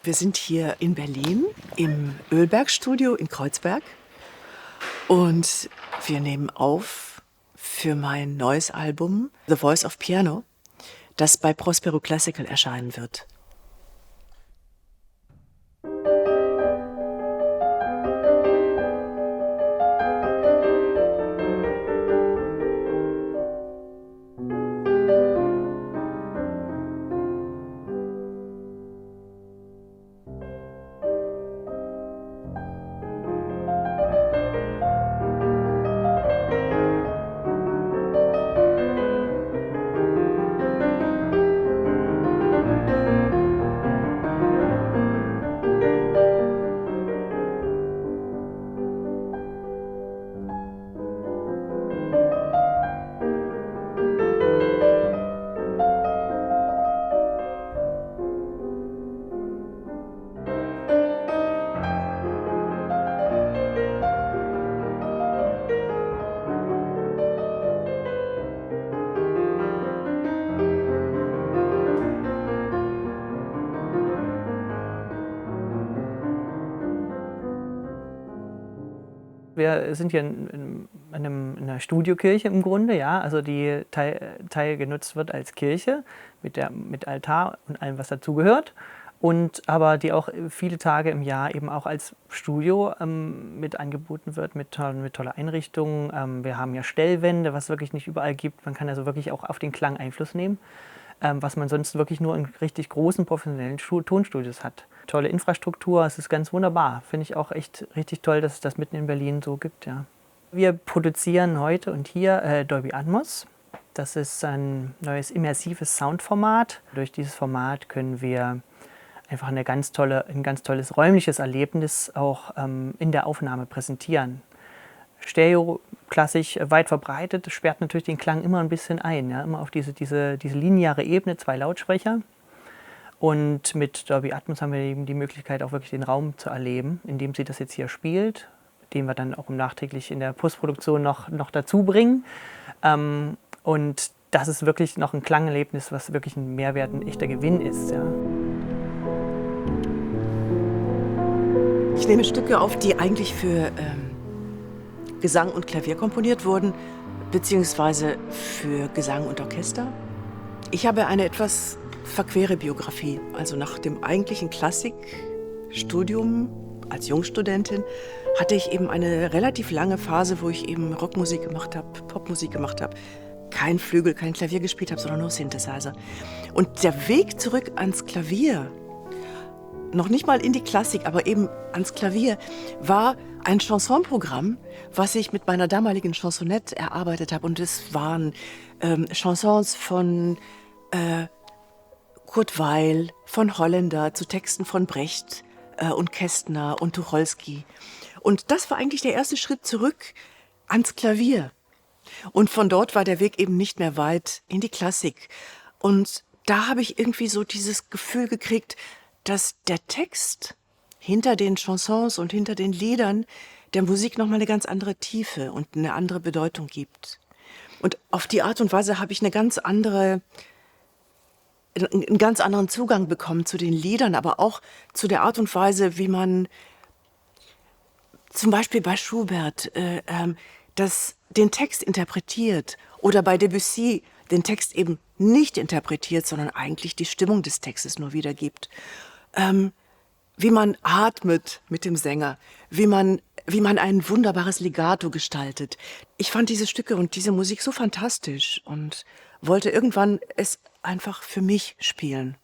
Wir sind hier in Berlin im Ölberg-Studio in Kreuzberg und wir nehmen auf für mein neues Album The Voice of Piano, das bei Prospero Classical erscheinen wird. Wir sind hier in einer Studiokirche im Grunde, ja, also die Teil genutzt wird als Kirche mit Altar und allem, was dazugehört. Und aber die auch viele Tage im Jahr eben auch als Studio mit angeboten wird, mit toller Einrichtung. Wir haben ja Stellwände, was es wirklich nicht überall gibt. Man kann also wirklich auch auf den Klang Einfluss nehmen, was man sonst wirklich nur in richtig großen professionellen Tonstudios hat. Tolle Infrastruktur, es ist ganz wunderbar. Finde ich auch echt richtig toll, dass es das mitten in Berlin so gibt. Ja. Wir produzieren heute und hier Dolby Atmos. Das ist ein neues immersives Soundformat. Durch dieses Format können wir einfach ein ganz tolles räumliches Erlebnis auch in der Aufnahme präsentieren. Stereo, klassisch weit verbreitet, sperrt natürlich den Klang immer ein bisschen ein. Ja? Immer auf diese lineare Ebene, 2 Lautsprecher. Und mit Dolby Atmos haben wir eben die Möglichkeit, auch wirklich den Raum zu erleben, indem sie das jetzt hier spielt, den wir dann auch nachträglich in der Postproduktion noch dazu bringen. Und das ist wirklich noch ein Klangerlebnis, was wirklich ein Mehrwert, ein echter Gewinn ist. Ja. Ich nehme Stücke auf, die eigentlich für Gesang und Klavier komponiert wurden, beziehungsweise für Gesang und Orchester. Ich habe eine etwas verquere Biografie. Also nach dem eigentlichen Klassikstudium als Jungstudentin hatte ich eben eine relativ lange Phase, wo ich eben Rockmusik gemacht habe, Popmusik gemacht habe. Kein Flügel, kein Klavier gespielt habe, sondern nur Synthesizer. Und der Weg zurück ans Klavier, noch nicht mal in die Klassik, aber eben ans Klavier, war ein Chansonprogramm, was ich mit meiner damaligen Chansonette erarbeitet habe. Und es waren Chansons von Kurt Weill, von Holländer, zu Texten von Brecht und Kästner und Tucholsky. Und das war eigentlich der erste Schritt zurück ans Klavier. Und von dort war der Weg eben nicht mehr weit in die Klassik. Und da habe ich irgendwie so dieses Gefühl gekriegt, dass der Text hinter den Chansons und hinter den Liedern der Musik nochmal eine ganz andere Tiefe und eine andere Bedeutung gibt. Und auf die Art und Weise habe ich einen ganz anderen Zugang bekommen zu den Liedern, aber auch zu der Art und Weise, wie man zum Beispiel bei Schubert den Text interpretiert oder bei Debussy den Text eben nicht interpretiert, sondern eigentlich die Stimmung des Textes nur wiedergibt. Wie man atmet mit dem Sänger, wie man ein wunderbares Legato gestaltet. Ich fand diese Stücke und diese Musik so fantastisch und wollte irgendwann es einfach für mich spielen.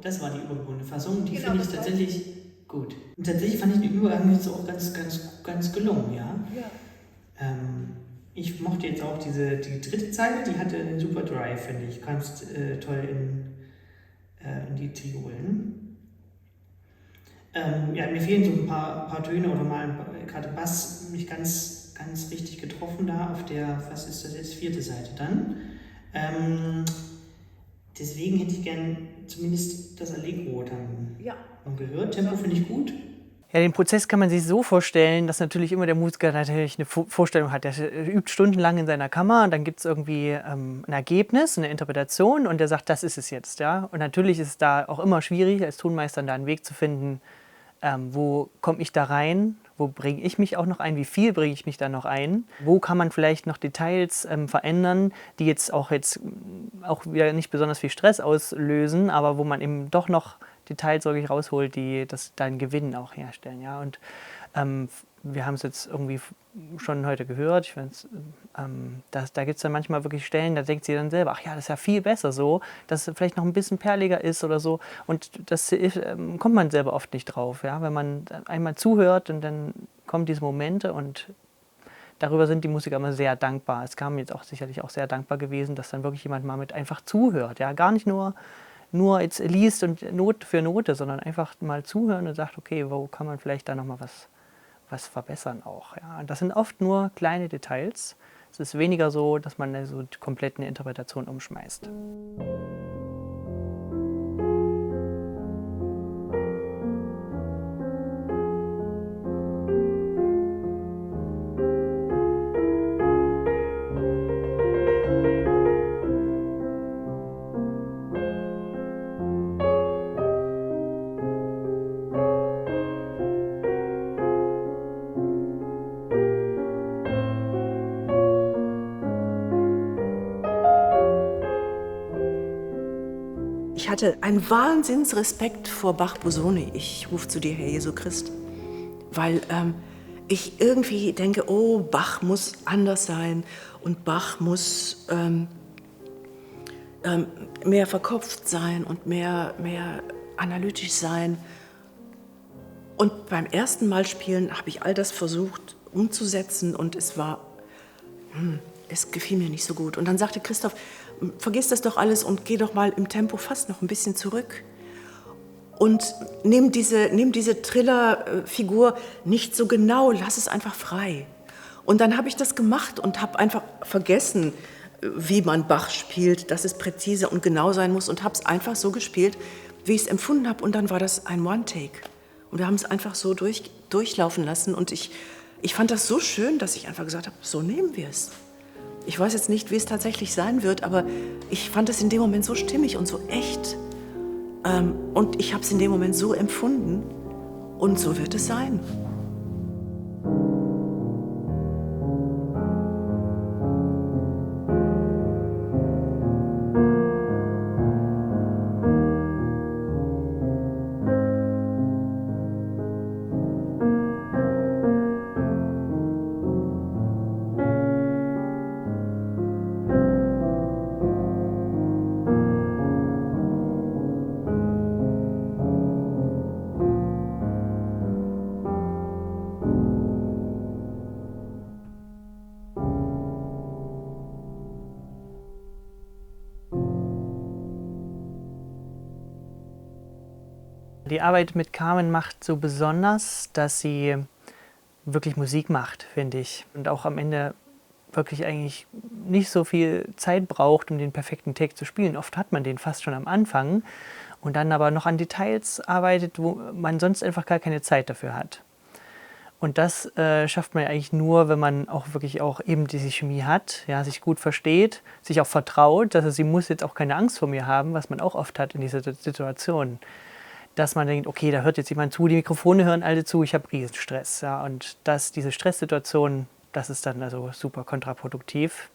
Das war die übergewohnte Fassung. Die finde ich tatsächlich gut. Und tatsächlich fand ich den Übergang jetzt auch ganz gelungen, ja. Ich mochte jetzt auch die dritte Zeile, die hatte einen super Drive, finde ich. Ganz toll in die Triolen. Mir fehlen so ein paar Töne oder mal gerade Bass mich ganz richtig getroffen da auf der, was ist das jetzt, 4. Seite dann. Deswegen hätte ich gern zumindest das Allegro dann gehört. Tempo finde ich gut. Ja, den Prozess kann man sich so vorstellen, dass natürlich immer der Musiker natürlich eine Vorstellung hat. Der übt stundenlang in seiner Kammer und dann gibt es irgendwie ein Ergebnis, eine Interpretation und der sagt, das ist es jetzt. Ja? Und natürlich ist es da auch immer schwierig, als Tonmeister da einen Weg zu finden, wo komme ich da rein, wo bringe ich mich auch noch ein, wie viel bringe ich mich da noch ein, wo kann man vielleicht noch Details verändern, die jetzt auch wieder nicht besonders viel Stress auslösen, aber wo man eben doch noch Details wirklich rausholt, die das dann Gewinn auch herstellen. Ja? Und wir haben es jetzt irgendwie schon heute gehört, ich da gibt es dann manchmal wirklich Stellen, da denkt sie dann selber, ach ja, das ist ja viel besser so, dass es vielleicht noch ein bisschen perliger ist oder so. Und das kommt man selber oft nicht drauf. Ja? Wenn man einmal zuhört und dann kommen diese Momente und darüber sind die Musiker immer sehr dankbar. Es kam jetzt auch sicherlich auch sehr dankbar gewesen, dass dann wirklich jemand mal mit einfach zuhört. Ja? Gar nicht nur jetzt liest und Note für Note, sondern einfach mal zuhören und sagt, okay, wo kann man vielleicht da nochmal was verbessern auch. Ja? Und das sind oft nur kleine Details. Es ist weniger so, dass man so komplett eine Interpretation umschmeißt. hatte einen Wahnsinnsrespekt vor Bach-Busoni. Ich rufe zu dir, Herr Jesu Christ. Weil ich irgendwie denke, oh, Bach muss anders sein und Bach muss mehr verkopft sein und mehr analytisch sein. Und beim ersten Mal spielen habe ich all das versucht umzusetzen und es gefiel mir nicht so gut. Und dann sagte Christoph, vergiss das doch alles und geh doch mal im Tempo fast noch ein bisschen zurück. Und nimm diese Triller-Figur nicht so genau, lass es einfach frei. Und dann habe ich das gemacht und habe einfach vergessen, wie man Bach spielt, dass es präzise und genau sein muss und habe es einfach so gespielt, wie ich es empfunden habe. Und dann war das ein One-Take. Und wir haben es einfach so durchlaufen lassen. Und ich fand das so schön, dass ich einfach gesagt habe, so nehmen wir es. Ich weiß jetzt nicht, wie es tatsächlich sein wird, aber ich fand es in dem Moment so stimmig und so echt. Und ich habe es in dem Moment so empfunden. Und so wird es sein. Die Arbeit mit Carmen macht so besonders, dass sie wirklich Musik macht, finde ich. Und auch am Ende wirklich eigentlich nicht so viel Zeit braucht, um den perfekten Take zu spielen. Oft hat man den fast schon am Anfang und dann aber noch an Details arbeitet, wo man sonst einfach gar keine Zeit dafür hat. Und das schafft man eigentlich nur, wenn man auch wirklich auch eben diese Chemie hat, ja, sich gut versteht, sich auch vertraut. Also sie muss jetzt auch keine Angst vor mir haben, was man auch oft hat in dieser Situation. Dass man denkt, okay, da hört jetzt jemand zu, die Mikrofone hören alle zu, ich habe Riesenstress. Ja, und diese Stresssituation, das ist dann also super kontraproduktiv.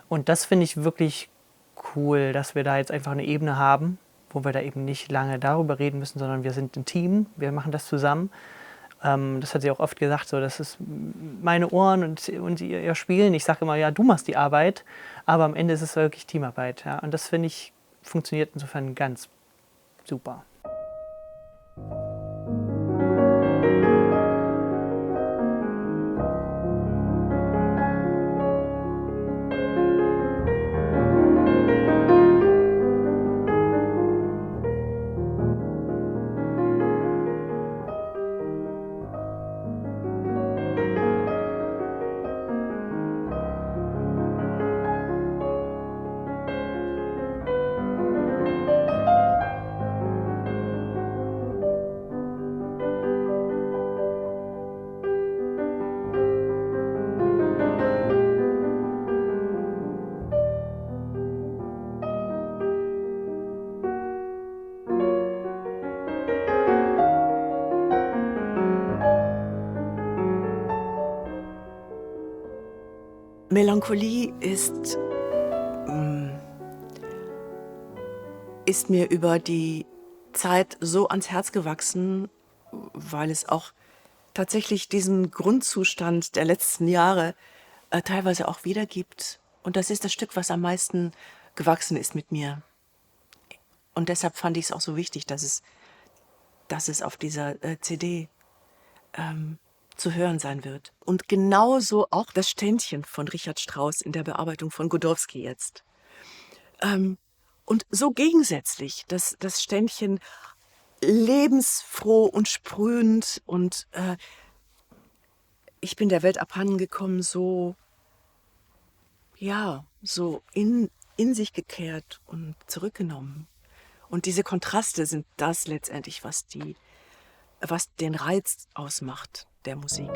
Und das finde ich wirklich cool, dass wir da jetzt einfach eine Ebene haben, wo wir da eben nicht lange darüber reden müssen, sondern wir sind ein Team, wir machen das zusammen. Das hat sie auch oft gesagt, so, das ist meine Ohren und ihr Spielen. Ich sage immer, ja, du machst die Arbeit, aber am Ende ist es wirklich Teamarbeit. Ja, und das, finde ich, funktioniert insofern ganz super. Melancholie ist mir über die Zeit so ans Herz gewachsen, weil es auch tatsächlich diesen Grundzustand der letzten Jahre teilweise auch wiedergibt. Und das ist das Stück, was am meisten gewachsen ist mit mir. Und deshalb fand ich es auch so wichtig, dass es auf dieser CD zu hören sein wird. Und genauso auch das Ständchen von Richard Strauss in der Bearbeitung von Godowsky jetzt. Und so gegensätzlich, das Ständchen lebensfroh und sprühend und ich bin der Welt abhandengekommen, so in sich gekehrt und zurückgenommen. Und diese Kontraste sind das letztendlich, was den Reiz ausmacht der Musik.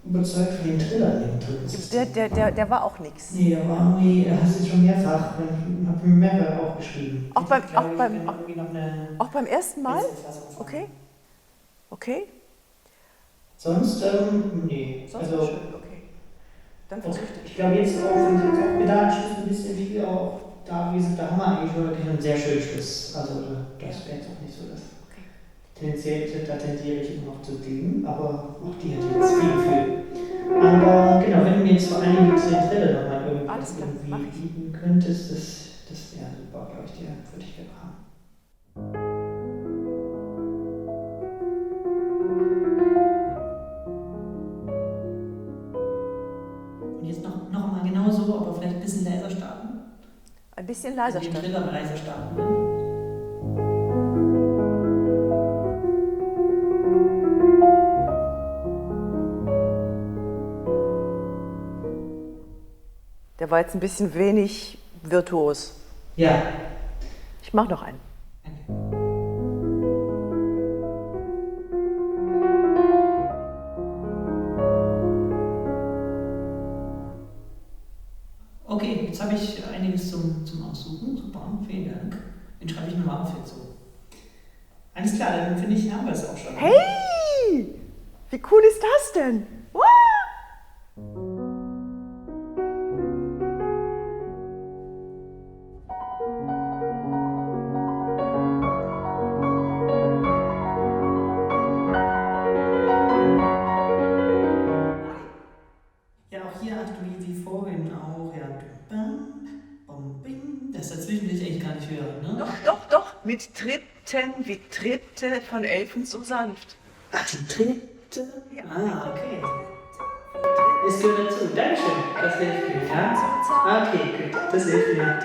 überzeugt von den Trillern im dritten System. Der war auch nix. Nee, der war irgendwie, er hat es jetzt schon mehrfach, hat mir mehrere aufgeschrieben. Auch beim ersten Mal? bessere Fassung von. Okay. Sonst, nee. Sonst Also, schön, okay. Dann verzichte ich glaube jetzt auch, wenn ich jetzt auch mit da Schluss ein bisschen viel auch da, wie gesagt, da haben wir eigentlich wirklich einen sehr schönen Schluss. Also das wäre jetzt auch nicht so das. Tendenziell, da tendiere ich immer noch zu dem, aber auch die hat jetzt viel. Aber genau, wenn du mir jetzt vor allen Dingen die Trelle nochmal irgendwie bieten könntest, das wäre super, glaube ich, würde ich gerne haben. Und jetzt noch mal genau so, aber vielleicht ein bisschen leiser starten. ein bisschen leiser Den starten. Triller leiser starten. Der war jetzt ein bisschen wenig virtuos. Ja. Ich mache noch einen. Okay, jetzt habe ich einiges zum Aussuchen. Super, vielen Dank. Den schreibe ich nochmal auf jetzt so. Alles klar, dann finde ich, haben wir es auch schon. Hey! Wie cool ist das denn? Wow! Ja, auch hier hast du wie vorhin auch, ja, das dazwischen will ich eigentlich gar nicht hören, ne? Doch, mit Tritten wie Tritte von Elfen so sanft. Ach, die dritte? Ja. Ah, okay. Es gehört dazu. Dankeschön. Das hilft mir, ja? Okay, gut. Das hilft mir.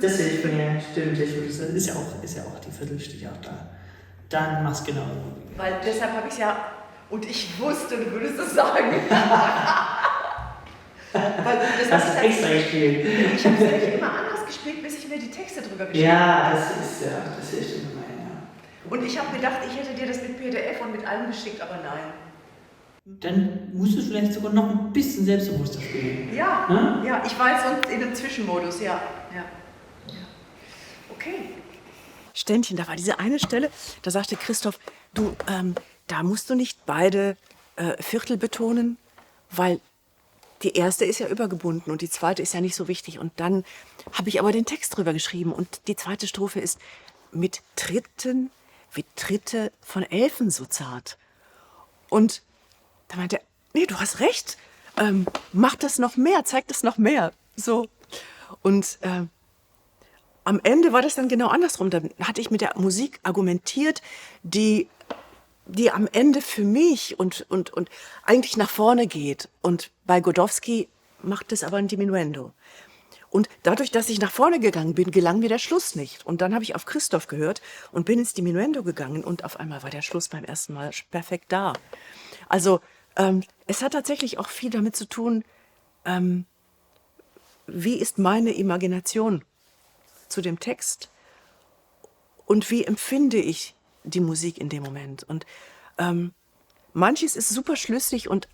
Das hilft mir. Stimmt, ist ja auch die Viertel steht ja auch da. Dann mach's genau so. Weil deshalb habe ich ja, und ich wusste, du würdest es sagen. Weil Das ist extra gespielt. Ich habe es nämlich immer anders gespielt, bis ich mir die Texte drüber geschrieben habe. Ja, das ist schon gemein, ja. Und ich habe gedacht, ich hätte dir das mit PDF und mit allem geschickt, aber nein. Dann musst du vielleicht sogar noch ein bisschen selbstbewusster spielen. Ja, Hm? ja, ich war jetzt so in einem Zwischenmodus, ja. Okay. Ständchen, da war diese eine Stelle, da sagte Christoph, du, da musst du nicht beide Viertel betonen, weil die erste ist ja übergebunden und die zweite ist ja nicht so wichtig. Und dann habe ich aber den Text drüber geschrieben und die zweite Strophe ist mit Tritten wie Tritte von Elfen so zart. Und da meinte er, nee, du hast recht, mach das noch mehr, zeig das noch mehr. So. Und am Ende war das dann genau andersrum. Dann hatte ich mit der Musik argumentiert, die am Ende für mich und eigentlich nach vorne geht. Und bei Godowsky macht es aber ein Diminuendo. Und dadurch, dass ich nach vorne gegangen bin, gelang mir der Schluss nicht. Und dann habe ich auf Christoph gehört und bin ins Diminuendo gegangen. Und auf einmal war der Schluss beim ersten Mal perfekt da. Also es hat tatsächlich auch viel damit zu tun, wie ist meine Imagination zu dem Text und wie empfinde ich die Musik in dem Moment. Und manches ist super schlüssig und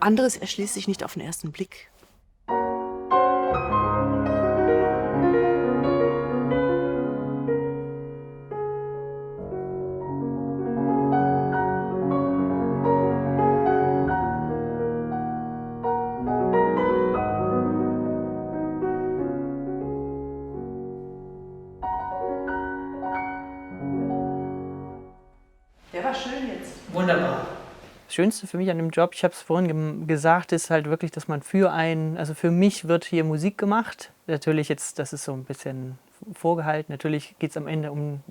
anderes erschließt sich nicht auf den ersten Blick. Der war schön jetzt. Wunderbar. Das Schönste für mich an dem Job, ich habe es vorhin gesagt, ist halt wirklich, dass man also für mich wird hier Musik gemacht. Natürlich jetzt, das ist so ein bisschen vorgehalten. Natürlich geht es am Ende um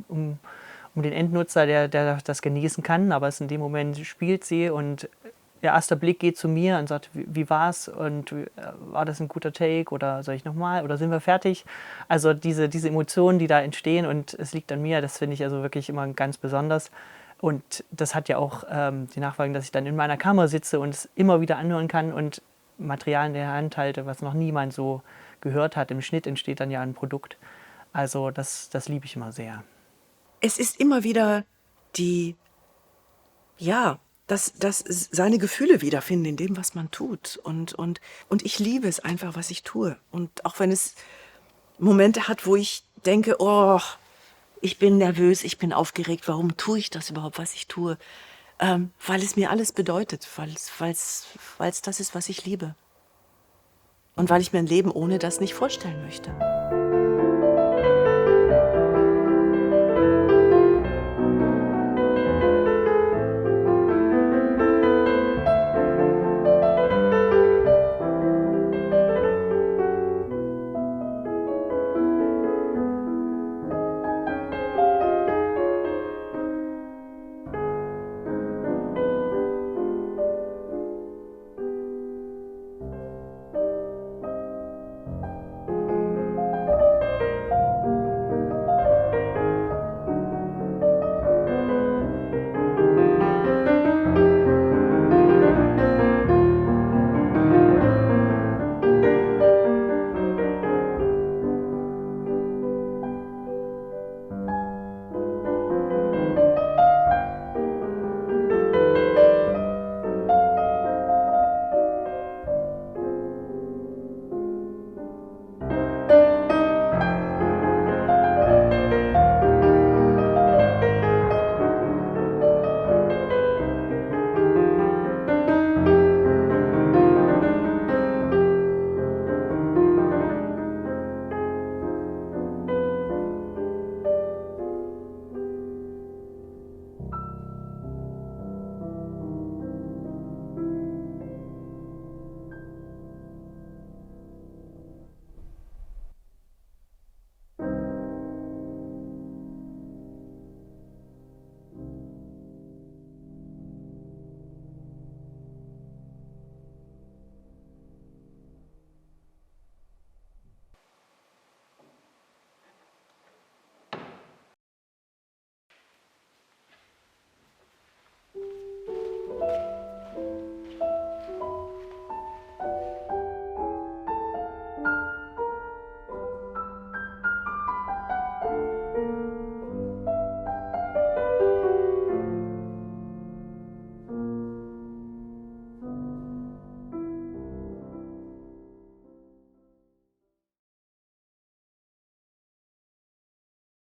den Endnutzer, der das genießen kann, aber es in dem Moment spielt sie und der erste Blick geht zu mir und sagt, wie war's und war das ein guter Take oder soll ich nochmal oder sind wir fertig? Also diese Emotionen, die da entstehen und es liegt an mir, das finde ich also wirklich immer ganz besonders. Und das hat ja auch die Nachfolge, dass ich dann in meiner Kammer sitze und es immer wieder anhören kann und Material in der Hand halte, was noch niemand so gehört hat. Im Schnitt entsteht dann ja ein Produkt. Also das liebe ich immer sehr. Es ist immer wieder dass seine Gefühle wiederfinden in dem, was man tut. Und ich liebe es einfach, was ich tue. Und auch wenn es Momente hat, wo ich denke, oh, ich bin nervös, ich bin aufgeregt, warum tue ich das überhaupt, was ich tue? Weil es mir alles bedeutet, weil es das ist, was ich liebe. Und weil ich mir ein Leben ohne das nicht vorstellen möchte.